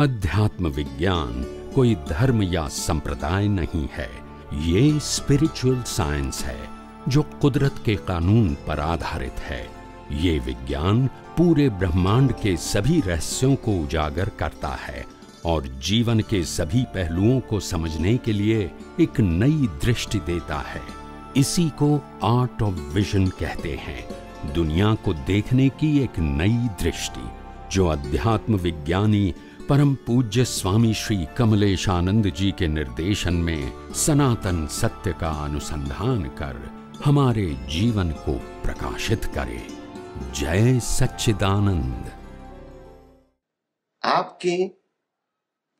अध्यात्म विज्ञान कोई धर्म या संप्रदाय नहीं है, ये स्पिरिचुअल साइंस है जो कुदरत के कानून पर आधारित है। ये विज्ञान पूरे ब्रह्मांड के सभी रहस्यों को उजागर करता है और जीवन के सभी पहलुओं को समझने के लिए एक नई दृष्टि देता है। इसी को आर्ट ऑफ विजन कहते हैं, दुनिया को देखने की एक नई दृष्टि, जो अध्यात्म विज्ञानी परम पूज्य स्वामी श्री कमलेशानंद जी के निर्देशन में सनातन सत्य का अनुसंधान कर हमारे जीवन को प्रकाशित करे। जय सच्चिदानंद। आपकी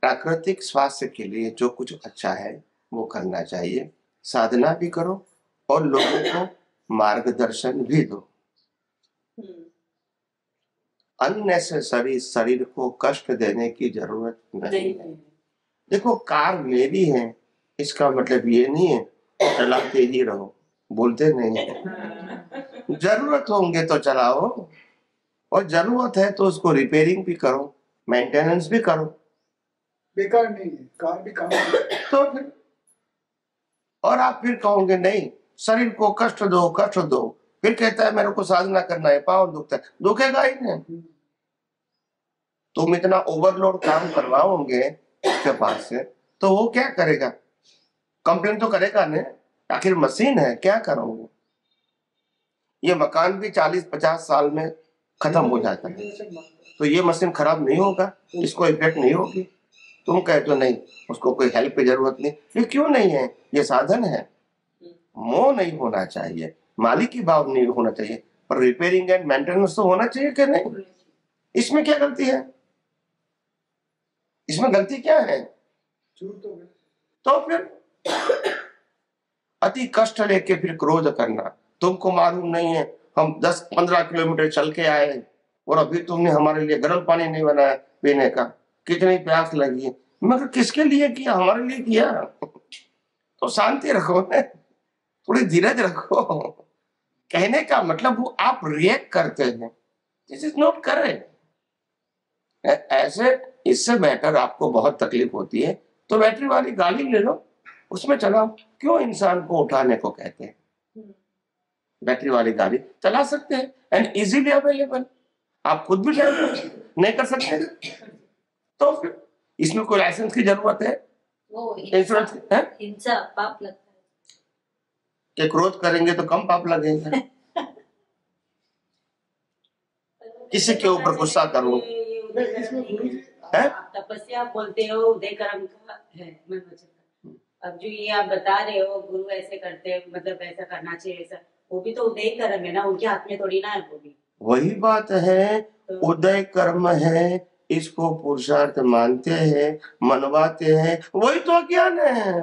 प्राकृतिक स्वास्थ्य के लिए जो कुछ अच्छा है वो करना चाहिए, साधना भी करो और लोगों को मार्गदर्शन भी दो। अननेसेसरी शरीर को कष्ट देने की जरूरत नहीं है। देखो, कार मेरी है इसका मतलब ये नहीं है चलाते ही रहो, बोलते नहीं है। जरूरत होंगे तो चलाओ और जरूरत है तो उसको रिपेयरिंग भी करो, मेंटेनेंस भी करो। बेकार नहीं है, कार भी काम तो फिर और आप फिर कहोगे नहीं शरीर को कष्ट दो कष्ट दो, फिर कहता है मेरे को साधना करना है, पाँव दुखता है, दुखेगा ही नहीं। तुम इतना ओवरलोड काम करवाओगे उसके पास से तो वो क्या करेगा? कंप्लेन तो करेगा नहीं, आखिर मशीन है, क्या करोगे? ये मकान भी 40-50 साल में खत्म हो जाता है, तो ये मशीन खराब नहीं होगा, इसको इफेक्ट नहीं होगी। तुम कहते हो नहीं उसको कोई हेल्प की जरूरत नहीं, ये क्यों नहीं है? ये साधन है। मोह नहीं होना चाहिए, मालिक की भाव नहीं होना चाहिए, पर रिपेयरिंग एंड मेंटेनेंस तो होना चाहिए कि नहीं? इसमें क्या गलती है? इसमें गलती क्या है? तो फिर अति कष्ट लेके फिर क्रोध करना। तुमको मालूम नहीं है हम 10-15 किलोमीटर चल के आए और अभी तुमने हमारे लिए गर्म पानी नहीं बनाया पीने का, कितनी प्यास लगी है। मगर किसके लिए किया? हमारे लिए किया। तो शांति रखो ना, थोड़ी धीरज रखो। कहने का मतलब वो आप रिएक्ट करते हैं, दिस इज नॉट करेक्ट। ऐसे इससे बेटर आपको बहुत तकलीफ होती है तो बैटरी वाली गाड़ी ले लो, उसमें चलाओ। क्यों इंसान को उठाने को कहते हैं? बैटरी वाली गाड़ी चला सकते हैं एंड इजीली अवेलेबल, आप खुद भी नहीं कर सकते तो फिर इसमें कोई लाइसेंस की जरूरत है? इंश्योरेंस है? हिंसा पाप लगता है कि क्रोध करेंगे तो कम पाप लगेगा? किसी के ऊपर गुस्सा करो तपस्या बोलते हो, उदय कर्म का है मन वचन। अब जो ये आप बता रहे हो गुरु ऐसे करते हैं, मतलब ऐसा करना चाहिए, ऐसा, वो भी तो उदय कर्म है ना, उनके हाथ में थोड़ी ना है। वो भी वही बात है, तो उदय कर्म है, इसको पुरुषार्थ मानते हैं, मनवाते हैं, वही तो अज्ञान है।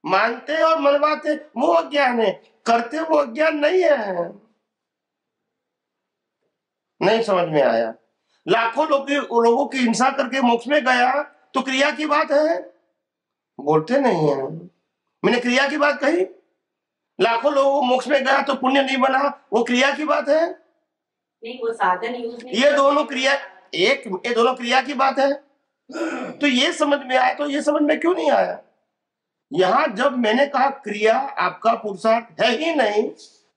मानते और मनवाते वो अज्ञान है, करते वो अज्ञान नहीं है। नहीं समझ में आया? लाखों लोगों की हिंसा करके मोक्ष में गया तो क्रिया की बात है, बोलते नहीं है। मैंने क्रिया की बात कही, लाखों लोगों मोक्ष में गया तो पुण्य नहीं बना, वो क्रिया की बात है? नहीं, वो साधन यूज नहीं। ये दोनों क्रिया ये दोनों क्रिया की बात है। तो ये समझ में आया, तो ये समझ में क्यों नहीं आया? यहां जब मैंने कहा क्रिया आपका पुरुषार्थ है ही नहीं,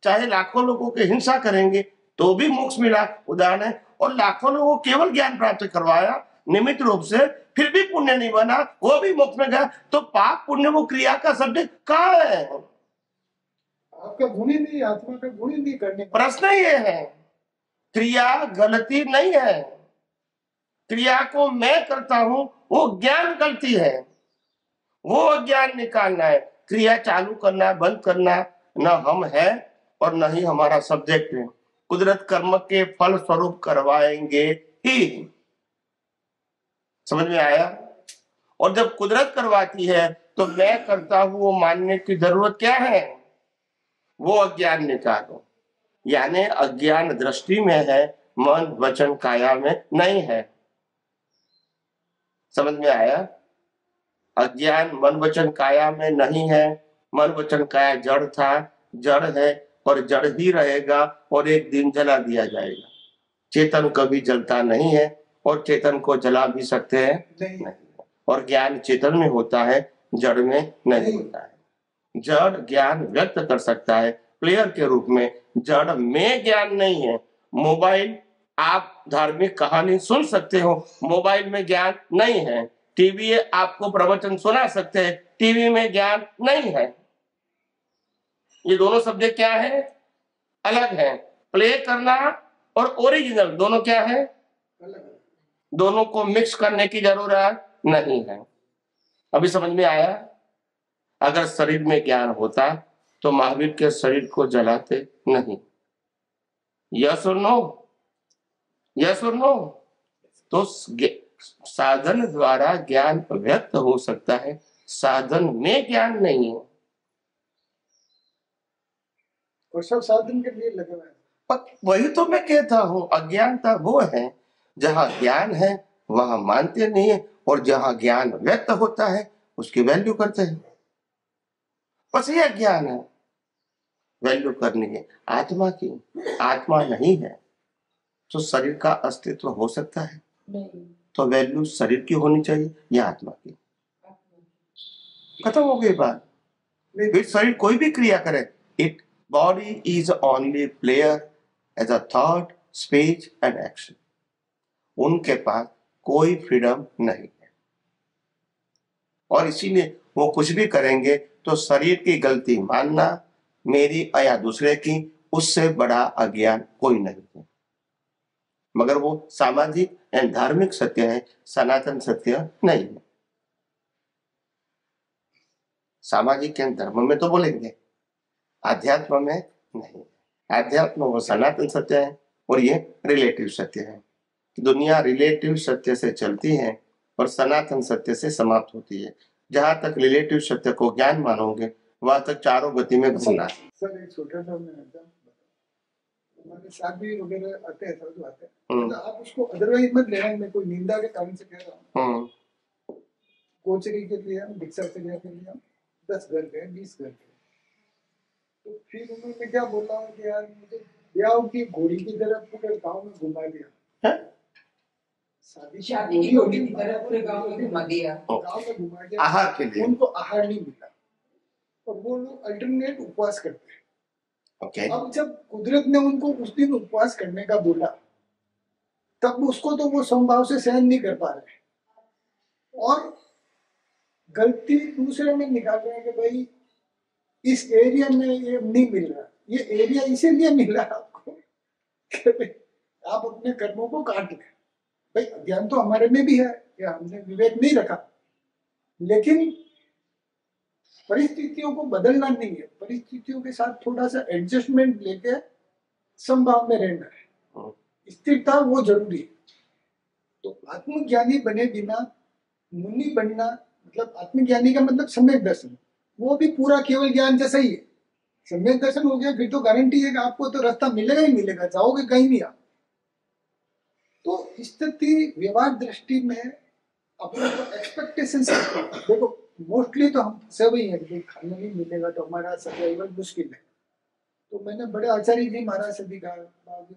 चाहे लाखों लोगों की हिंसा करेंगे तो भी मोक्ष मिला, उदाहरण है, और लाखों लोगों को केवल ज्ञान प्राप्त करवाया निमित्त रूप से, फिर भी पुण्य नहीं बना, वो भी मोक्ष में गया, तो पाप पुण्य वो क्रिया का सब्जेक्ट कहाँ है? आपका गुण ही नहीं, आत्मा का गुण ही नहीं करने। प्रश्न ये है, क्रिया गलती नहीं है, क्रिया को मैं करता हूं वो ज्ञान गलती है, वो ज्ञान निकालना है। क्रिया चालू करना बंद करना न हम है और न ही हमारा सब्जेक्ट है। कुदरत कर्म के फल स्वरूप करवाएंगे ही। समझ में आया? और जब कुदरत करवाती है तो मैं करता हूं वो मानने की जरूरत क्या है? वो अज्ञान निकालो। यानी अज्ञान दृष्टि में है, मन वचन काया में नहीं है। समझ में आया? अज्ञान मन वचन काया में नहीं है। मन वचन काया जड़ था, जड़ है और जड़ ही रहेगा और एक दिन जला दिया जाएगा। चेतन कभी जलता नहीं है और चेतन को जला भी सकते हैं नहीं। नहीं। और ज्ञान चेतन में होता है, जड़ में नहीं होता है। जड़ ज्ञान व्यक्त कर सकता है प्लेयर के रूप में, जड़ में ज्ञान नहीं है। मोबाइल, आप धार्मिक कहानी सुन सकते हो, मोबाइल में ज्ञान नहीं है। टीवी आपको प्रवचन सुना सकते हैं, टीवी में ज्ञान नहीं है। ये दोनों शब्द क्या है? अलग है। प्ले करना और ओरिजिनल दोनों क्या है? अलग। दोनों को मिक्स करने की जरूरत नहीं है। अभी समझ में आया? अगर शरीर में ज्ञान होता तो महावीर के शरीर को जलाते नहीं। यस और नो? यस और नो? तो साधन द्वारा ज्ञान व्यक्त हो सकता है, साधन में ज्ञान नहीं है। और सब साधन के लिए लगे हुए हैं। पर वही तो मैं कहता हूं, अज्ञानता वो है जहां ज्ञान है वहां मानते नहीं है, और जहां ज्ञान व्यक्त होता है उसकी वैल्यू करते हैं। बस ये अज्ञान है। वैल्यू करनी है आत्मा की, आत्मा नहीं है तो शरीर का अस्तित्व हो सकता है नहीं। तो वैल्यू शरीर की होनी चाहिए या आत्मा की? खत्म हो गई बात। फिर शरीर कोई भी क्रिया करे, it body is only player as a thought, speech and action. उनके पास कोई फ्रीडम नहीं है, और इसीलिए वो कुछ भी करेंगे तो शरीर की गलती मानना, मेरी या दूसरे की, उससे बड़ा अज्ञान कोई नहीं है। मगर वो सामाजिक एंड धार्मिक सत्य है, सनातन सत्य नहीं है। सामाजिक एंड धर्म में तो बोलेंगे, आध्यात्म में नहीं। आध्यात्म वो सनातन सत्य है और ये रिलेटिव सत्य है। दुनिया रिलेटिव सत्य से चलती है और सनातन सत्य से समाप्त होती है। जहां तक रिलेटिव सत्य को ज्ञान मानोगे वहां तक चारों गति में घूमना। सर एक छोटा सा मैं हमारे शादी वगैरह आते हैं, साधु आते हैं, तो आप उसको अदरवाइज मत लेना। मैं कोई निंदा के कारण से कह रहा हूँ। कोचरी के लिए हम, भिक्षा के लिए 10 घर गए, 20 घर गए, तो फिर उन्होंने क्या बोला कि यार मुझे ब्याह की घोड़ी की तरह पूरे गांव में घुमा दिया। शादी की घोड़ी की तरह पूरे गांव में घुमा दिया, गांव में घुमा दिया। आहार के लिए उनको आहार नहीं मिला और वो लोग अल्टरनेट उपवास करते हैं। अब जब कुदरत ने उनको उस दिन उपवास करने का बोला, तब उसको तो वो समभाव से सहन नहीं कर पा रहे, और गलती दूसरे में निकाल रहे हैं कि भाई इस एरिया में ये नहीं मिल रहा, ये एरिया इसीलिए मिल रहा आपको कि आप अपने कर्मों को काट लें। भाई अज्ञान तो हमारे में भी है कि हमने विवेक नहीं रखा, लेकिन परिस्थितियों को बदलना नहीं है, परिस्थितियों के साथ थोड़ा सा एडजस्टमेंट लेके संभाव में रहना है, स्थिरता वो जरूरी है। तो आत्मज्ञानी बने बिना मुनि बनना, मतलब आत्मज्ञानी का मतलब सम्यक दर्शन, वो भी पूरा केवल ज्ञान जैसा ही है। सम्यक दर्शन हो गया फिर तो गारंटी है कि आपको तो रास्ता मिलेगा ही मिलेगा, जाओगे कहीं नहीं आप। तो स्थिति व्यवहार दृष्टि में अपने एक्सपेक्टेशन देखो, मोस्टली तो हम सब ही है कि खाना नहीं मिलेगा तो हमारा सर्वाइवल मुश्किल है। तो मैंने बड़े आचार्य जी महाराज से भी कहा,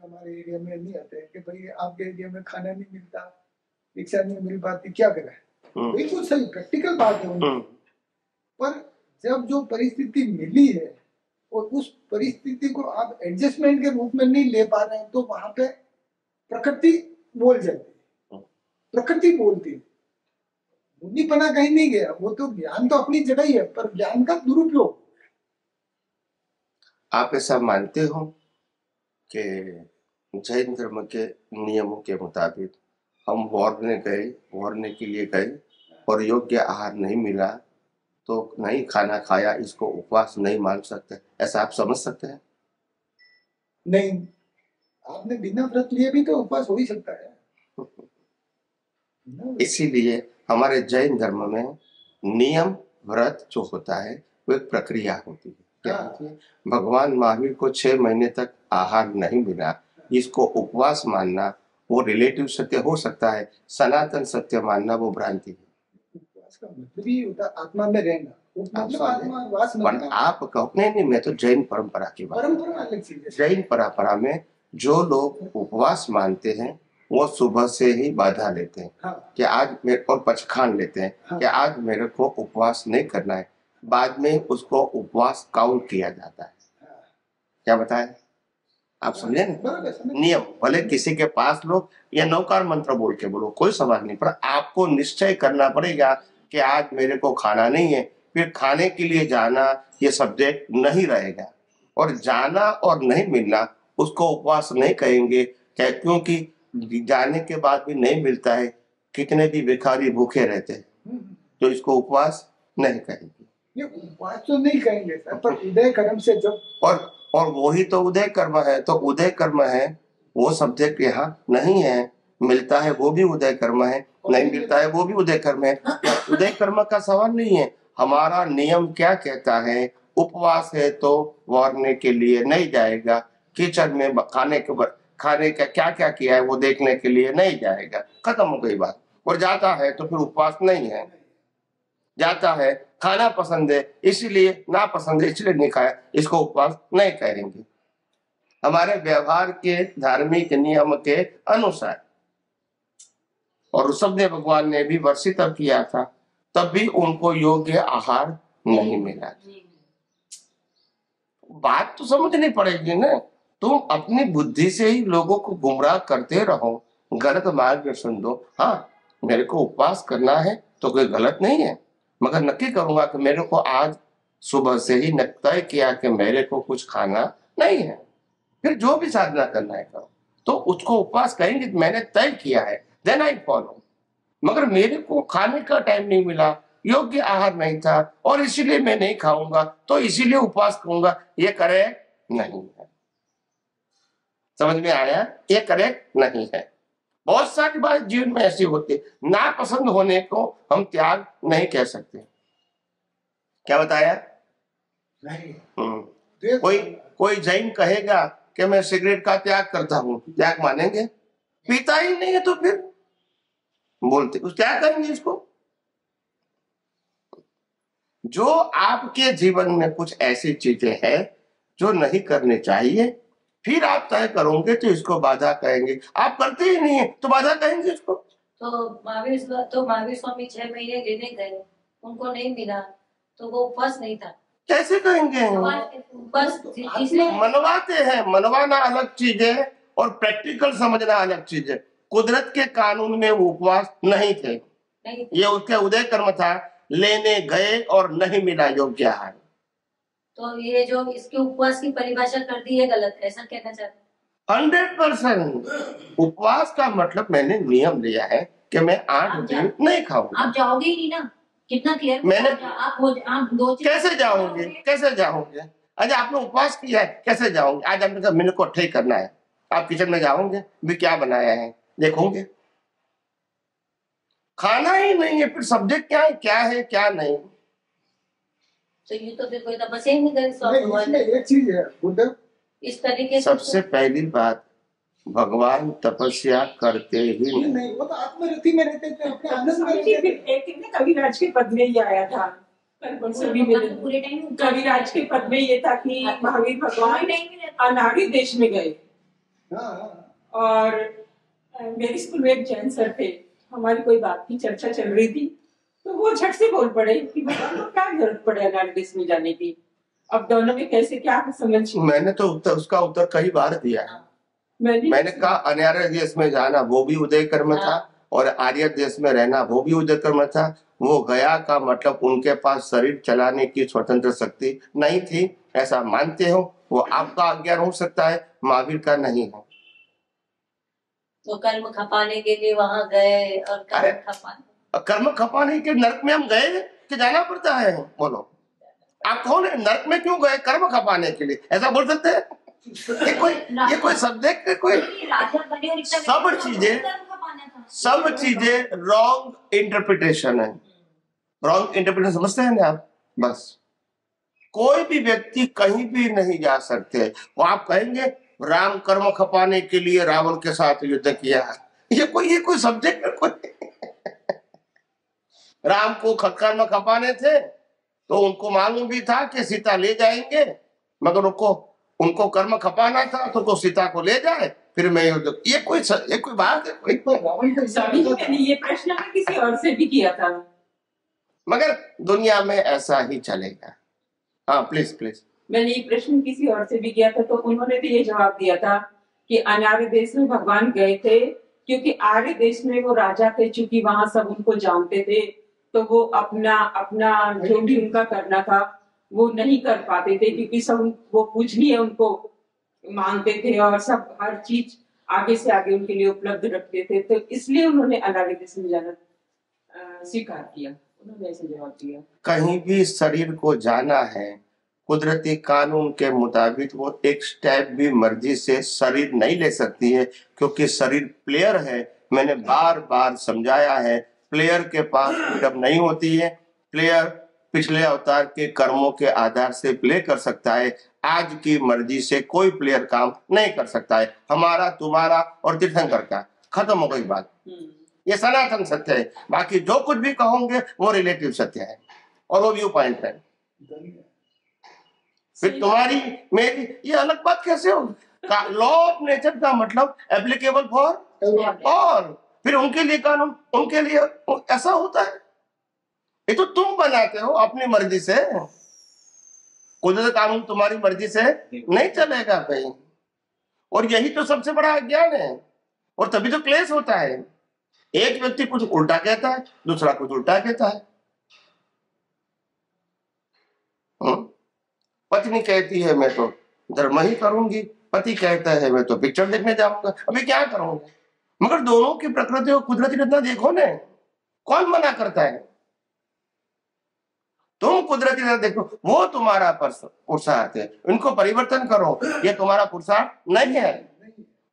हमारे एरिया में नहीं आते कि भाई आपके एरिया में खाना नहीं मिलता, रिक्शा नहीं मिल पाती, क्या करें? बिल्कुल सही प्रैक्टिकल बात है उनकी। पर जब जो परिस्थिति मिली है और उस परिस्थिति को आप एडजस्टमेंट के रूप में नहीं ले पा रहे हैं, तो वहां पे प्रकृति बोल जाती है, प्रकृति बोलती है। मुनिपना कहीं नहीं गया, वो तो ज्ञान तो अपनी जगह ही है, पर ज्ञान का दुरुपयोग। आप ऐसा मानते हो कि जैन धर्म के नियमों के मुताबिक हम वॉरने के लिए गए और योग्य आहार नहीं मिला तो नहीं खाना खाया, इसको उपवास नहीं मान सकते, ऐसा आप समझ सकते हैं? नहीं, आपने बिना व्रत लिए भी तो उपवास हो ही सकता है। इसीलिए हमारे जैन धर्म में नियम व्रत जो होता है वो एक प्रक्रिया होती है। क्या होती है? भगवान महावीर को 6 महीने तक आहार नहीं मिला, इसको उपवास मानना वो रिलेटिव सत्य हो सकता है, सनातन सत्य मानना वो भ्रांति है। उपवास का मतलब ही होता है आत्मा में रहना। आप कहो नहीं, मैं तो जैन परंपरा की बात, परंपरा अलग चीज है। जैन परंपरा में जो लोग उपवास मानते हैं वो सुबह से ही बाधा लेते हैं हाँ कि आज मेरे और पचखान लेते हैं हाँ। कि आज मेरे को उपवास नहीं करना है। बाद में उसको उपवास काउंट किया जाता है। क्या बताएं आप, समझे ना? बराबर समझ। नियम भले किसी के पास लो या नौकार मंत्र बोल के बोलो, कोई सवाल नहीं, पर आपको निश्चय करना पड़ेगा कि आज मेरे को खाना नहीं है। फिर खाने के लिए जाना ये सब्जेक्ट नहीं रहेगा, और जाना और नहीं मिलना उसको उपवास नहीं कहेंगे। क्या? क्योंकि जाने के बाद भी नहीं मिलता है, कितने भी भिखारी भूखे रहते हैं, तो इसको उपवास नहीं कहेंगे। ये उपवास तो नहीं कहेंगे सर, पर उदय कर्म से जब और वही तो उदय कर्म है। तो उदय कर्म है, वो सब्जेक्ट यहाँ नहीं है। मिलता है वो भी उदय कर्म है, नहीं मिलता है वो भी उदय कर्म है। उदय कर्म का सवाल नहीं है। हमारा नियम क्या कहता है? उपवास है तो वारने के लिए नहीं जाएगा, किचन में खाने का क्या क्या किया है वो देखने के लिए नहीं जाएगा, खत्म हो गई बात। और जाता है तो फिर उपवास नहीं है। जाता है खाना पसंद है इसीलिए, ना पसंद है इसलिए नहीं खाया, इसको उपवास नहीं कहेंगे। हमारे व्यवहार के धार्मिक नियम के अनुसार। और ऋषभदेव भगवान ने भी वर्षित किया था, तब भी उनको योग्य आहार नहीं मिला। बात तो समझनी पड़ेगी ना। तुम अपनी बुद्धि से ही लोगों को गुमराह करते रहो, गलत मार्गदर्शन दो। हाँ, मेरे को उपवास करना है तो कोई गलत नहीं है, मगर नक्की करूंगा कि मेरे को आज सुबह से ही तय किया कि मेरे को कुछ खाना नहीं है। फिर जो भी साधना करना है करो, तो उसको उपवास कहेंगे। मैंने तय किया है, देन आई फॉलो। मगर मेरे को खाने का टाइम नहीं मिला, योग्य आहार नहीं था, और इसीलिए मैं नहीं खाऊंगा, तो इसीलिए उपवास करूंगा, ये करेक्ट नहीं है। समझ में आया? ये करेक्ट नहीं है। बहुत सारी बात जीवन में ऐसी होती है, ना पसंद होने को हम त्याग नहीं कह सकते। क्या बताया? नहीं कोई जैन कहेगा कि मैं सिगरेट का त्याग करता हूं, त्याग मानेंगे? पीता ही नहीं है तो फिर बोलते उस त्याग करेंगे इसको। जो आपके जीवन में कुछ ऐसी चीजें हैं जो नहीं करनी चाहिए, फिर आप तय करोगे तो इसको बाधा कहेंगे। आप करते ही नहीं है तो बाधा कहेंगे इसको। तो महावीर स्वामी 6 महीने लेने गए, उनको नहीं मिला तो वो उपवास नहीं था, कैसे कहेंगे? बस इसलिए मनवाते हैं। मनवाना अलग चीज है और प्रैक्टिकल समझना अलग चीज है। कुदरत के कानून में वो उपवास नहीं थे, ये उसके उदय कर्म था। लेने गए और नहीं मिला योग्य आहार। तो ये जो इसके उपवास की परिभाषा कर दी है गलत, ऐसा कहना चाहते 100%। उपवास का मतलब मैंने नियम लिया है कि मैं 8 दिन नहीं खाऊंगा। आप जाओगे ही नहीं ना, कितना क्लियर मैंने आप 2 कैसे जाओगे? अच्छा, आपने उपवास किया है, कैसे जाओगे? आज आपने कहा मेरे को ठीक करना है, आप किचन में जाओगे भी क्या बनाया है देखोगे? खाना ही नहीं है, फिर सब्जेक्ट क्या है क्या नहीं। तो ये तो फिर कोई तपस्या ही नहीं करे। इसमें एक चीज है बुद्ध, इस तरीके से सबसे पहली बात, भगवान तपस्या करते ही नहीं, वो तो आत्मरति में रहते थे, अपने आनंद में रहते थे। एक दिन ना कविराज के पद में ही आया था, कल परसों भी मेरे पूरे टाइम कविराज के पद में ये था कि महावीर भगवान अनाड़ी देश में गए। हाँ, और मेरे स्कूल में एक जैन सर थे, हमारी कोई बात की चर्चा चल रही थी, तो वो झट से बोल पड़े कि भगवान को क्या जरूरत पड़े अनाड़ी देश में जाने की। अब दोनों में कैसे क्या समझ। मैंने तो उसका उत्तर कई बार दिया है। मैंने कहा अनार्य देश में जाना वो भी उदय कर्म था, और आर्य देश में रहना वो भी उदय कर्म था। वो गया का मतलब उनके पास शरीर चलाने की स्वतंत्र शक्ति नहीं थी, ऐसा मानते हो। वो आपका अज्ञान हो सकता है, महावीर का नहीं है। तो कर्म खपाने के लिए वहां गए, और कर्म खपाने के नरक में हम गए कि जाना पड़ता है? बोलो, आप कौन है? नरक में क्यों गए? कर्म खपाने के लिए, ऐसा बोल सकते हैं? ये कोई सब्जेक्ट है? कोई सब चीजें रॉन्ग इंटरप्रिटेशन है। रॉन्ग इंटरप्रिटेशन समझते हैं ना आप? बस कोई भी व्यक्ति कहीं भी नहीं जा सकते। वो आप कहेंगे राम कर्म खपाने के लिए रावण के साथ युद्ध किया, ये कोई सब्जेक्ट है? कोई राम को कर्म खपाने थे तो उनको मालूम भी था कि सीता ले जाएंगे, मगर उनको कर्म खपाना था तो को सीता को ले जाए, फिर मैं ये कोई बात है? एक बार रावण को स्वामी जी, मैंने ये प्रश्न मैं किसी और से भी किया था। मगर दुनिया में ऐसा ही चलेगा। हाँ प्लीज प्लीज। मैंने ये प्रश्न किसी और से भी किया था, तो उन्होंने भी ये जवाब दिया था कि अनार्य देश में भगवान गए थे क्योंकि आर्य देश में वो राजा थे, चूंकि वहां सब उनको जानते थे, तो वो अपना अपना जो भी उनका करना था वो नहीं कर पाते थे, क्योंकि सब वो पूजनीय उनको मानते थे और सब हर चीज आगे से आगे उनके लिए उपलब्ध रखते थे, तो इसलिए उन्होंने अनार्य देश में जाना स्वीकार किया। उन्होंने ऐसे जवाब दिया। कहीं भी शरीर को जाना है, कुदरती कानून के मुताबिक वो एक स्टेप भी मर्जी से शरीर नहीं ले सकती है, क्योंकि शरीर प्लेयर है। मैंने बार बार समझाया है, प्लेयर के पास फ्रीडम नहीं होती है। प्लेयर पिछले अवतार के कर्मों के आधार से प्ले कर सकता है, आज की मर्जी से कोई प्लेयर काम नहीं कर सकता है। हमारा, तुम्हारा और तीर्थंकर का, खत्म हो गई बात। ये सनातन सत्य है, बाकी जो कुछ भी कहोगे वो रिलेटिव सत्य है और वो व्यू पॉइंट है। फिर तुम्हारी मेरी ये अलग बात कैसे होगी? लॉ ऑफ नेचर का मतलब एप्लीकेबल फॉर ऑल। फिर उनके लिए कानून, उनके लिए ऐसा होता है। ये तो तुम बनाते हो अपनी मर्जी से, कुदरत कानून तुम्हारी मर्जी से नहीं चलेगा कहीं। और यही तो सबसे बड़ा अज्ञान है, और तभी तो क्लेश होता है। एक व्यक्ति कुछ उल्टा कहता है, दूसरा कुछ उल्टा कहता है। पत्नी कहती है मैं तो धर्म ही करूंगी, पति कहता है मैं तो पिक्चर देखने जाऊंगा। अभी क्या करूंगा? मगर दोनों की प्रकृति और कुदरती रचना देखो ने, कौन मना करता है? तुम कुदरती रचना देखो, वो तुम्हारा पुरुषार्थ है, उनको परिवर्तन करो, ये तुम्हारा पुरुषार्थ नहीं है।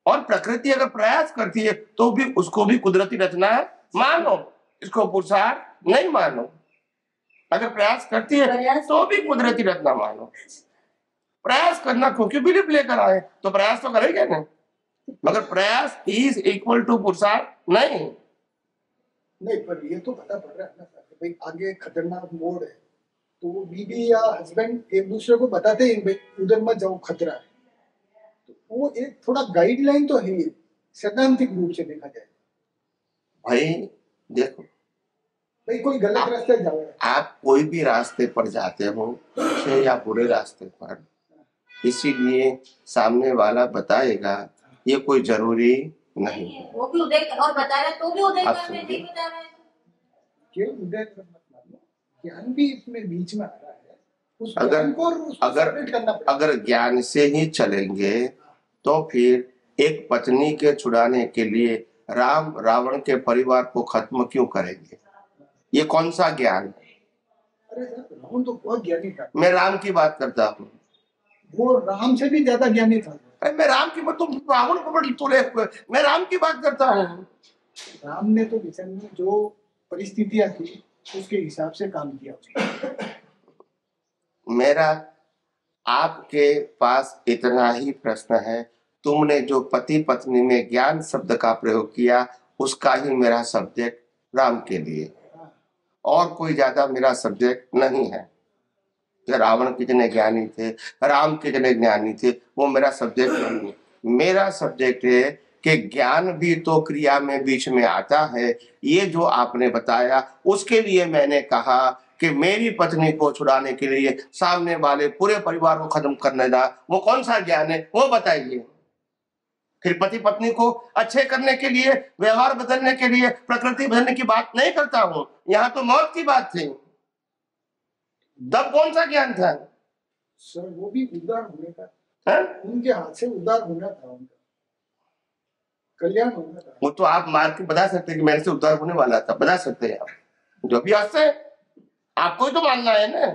और प्रकृति अगर प्रयास करती है तो भी उसको भी कुदरती रचना मानो, इसको पुरुषार्थ नहीं मानो। अगर प्रयास करती है तो भी कुदरती रचना मानो। प्रयास करना क्योंकि बिलीफ लेकर आए तो प्रयास तो करेंगे ना, मगर प्रयास इज इक्वल टू पुरुषार्थ नहीं। पर ये तो पता पड़ रहा है ना भाई, आगे खतरनाक मोड़ है, तो वो बीवी या हस्बैंड एक दूसरे को बताते हैं भाई उधर मत जाओ, खतरा है। तो वो एक थोड़ा गाइडलाइन तो है सैद्धांतिक रूप से देखा जाए। भाई देखो, भाई कोई गलत रास्ते जा रहा है, आप कोई भी रास्ते पर जाते हो, अच्छे या बुरे रास्ते पर, इसीलिए सामने वाला बताएगा, ये कोई जरूरी नहीं है। वो भी उदय और बता रहा तो भी उदय कर रहे नहीं बता रहा है, क्यों उदय कर मत मानो, ज्ञान भी इसमें बीच में आ रहा है। उस अगर ज्ञान से ही चलेंगे तो फिर एक पत्नी के छुड़ाने के लिए राम रावण के परिवार को खत्म क्यों करेंगे? ये कौन सा ज्ञान है? अरे रावण तो बहुत ज्ञानी था। मैं राम की बात करता हूँ, वो राम से भी ज्यादा ज्ञानी था। अरे मैं राम की बात, तुम रावण को बड़ी तोड़े, मैं राम की बात करता हूँ। राम ने तो विषय में जो परिस्थितियां थी उसके हिसाब से काम किया। मेरा आपके पास इतना ही प्रश्न है, तुमने जो पति पत्नी में ज्ञान शब्द का प्रयोग किया उसका ही मेरा सब्जेक्ट राम के लिए, और कोई ज्यादा मेरा सब्जेक्ट नहीं है। रावण कितने ज्ञानी थे, राम कितने ज्ञानी थे, वो मेरा सब्जेक्ट नहीं है। मेरा सब्जेक्ट है कि ज्ञान भी तो क्रिया में बीच में आता है। ये जो आपने बताया उसके लिए मैंने कहा कि मेरी पत्नी को छुड़ाने के लिए सामने वाले पूरे परिवार को खत्म करने का वो कौन सा ज्ञान है, वो बताइए। फिर पति पत्नी को अच्छे करने के लिए, व्यवहार बदलने के लिए, प्रकृति बदलने की बात नहीं करता हूं। यहाँ तो मौत की बात थी, तब कौन सा ज्ञान था? सर वो भी उदार होने का है? उनके हाथ से उदार होना था, उनका कल्याण होना था। वो तो आप मार के बता सकते कि मेरे से उदार होने वाला था, बता सकते हैं आप, जो भी हंसते आपको ही तो मानना है ना।